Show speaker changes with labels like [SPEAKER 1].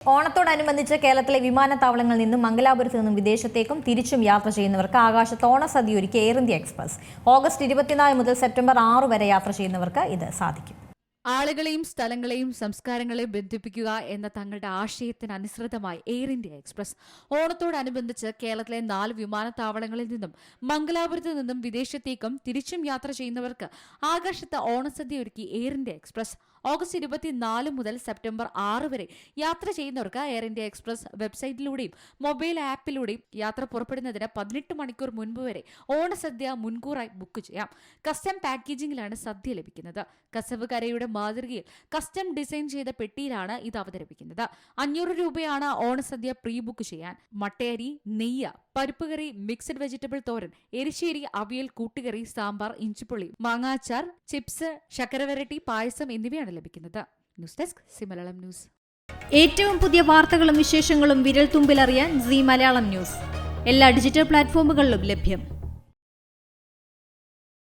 [SPEAKER 1] ഓണത്തോടനുബന്ധിച്ച് കേരളത്തിലെ വിമാനത്താവളങ്ങളിൽ നിന്നും മംഗലാപുരത്ത് നിന്നും വിദേശത്തേക്കും തിരിച്ചും യാത്ര ചെയ്യുന്നവർക്ക് ആകാശത്ത് ഓണസദ്യ ഒരുക്കി എയർ ഇന്ത്യ എക്സ്പ്രസ്. ഓഗസ്റ്റ് 24 മുതൽ സെപ്റ്റംബർ 6 വരെ യാത്ര ചെയ്യുന്നവർക്ക് ഇത് സാധിക്കും.
[SPEAKER 2] ആളുകളെയും സ്ഥലങ്ങളെയും സംസ്കാരങ്ങളെയും ബന്ധിപ്പിക്കുക എന്ന തങ്ങളുടെ ആശയത്തിന് അനുസൃതമായി എയർ ഇന്ത്യ എക്സ്പ്രസ് ഓണത്തോടനുബന്ധിച്ച് കേരളത്തിലെ 4 വിമാനത്താവളങ്ങളിൽ നിന്നും മംഗലാപുരത്ത് നിന്നും വിദേശത്തേക്കും തിരിച്ചും യാത്ര ചെയ്യുന്നവർക്ക് ആകാശത്ത് ഓണസദ്യ ഒരുക്കി എയർ ഇന്ത്യ എക്സ്പ്രസ്. ഓഗസ്റ്റ് 24 മുതൽ സെപ്റ്റംബർ 6 വരെ യാത്ര ചെയ്യുന്നവർക്ക് എയർ ഇന്ത്യ എക്സ്പ്രസ് വെബ്സൈറ്റിലൂടെയും മൊബൈൽ ആപ്പിലൂടെയും യാത്ര പുറപ്പെടുന്നതിന് 18 മണിക്കൂർ മുൻപ് വരെ ഓണസദ്യ മുൻകൂറായി ബുക്ക് ചെയ്യാം. കസ്റ്റം പാക്കേജിംഗിലാണ് സദ്യ ലഭിക്കുന്നത്. കസവ് കരയുടെ മാതൃകയിൽ കസ്റ്റം ഡിസൈൻ ചെയ്ത പെട്ടിയിലാണ് ഇത് അവതരിപ്പിക്കുന്നത്. 500 രൂപയാണ് ഓണസദ്യ പ്രീ ബുക്ക് ചെയ്യാൻ. മട്ടയരി, നെയ്യ്, പരിപ്പ് കറി, മിക്സഡ് വെജിറ്റബിൾ തോരൻ, എരിശ്ശേരി, അവിയൽ, കൂട്ടുകറി, സാമ്പാർ, ഇഞ്ചിപ്പുളി, മാങ്ങാച്ചാർ, ചിപ്സ്, ശർക്കരവരട്ടി, പായസം എന്നിവയാണ് ലഭിക്കുന്നത്. News desk C Malayalam news.
[SPEAKER 3] ഏറ്റവും പുതിയ വാർത്തകളും വിശേഷങ്ങളും വിരൽ തുമ്പിലറിയാൻ സി മലയാളം ന്യൂസ് എല്ലാ ഡിജിറ്റൽ പ്ലാറ്റ്ഫോമുകളിലും ലഭ്യം.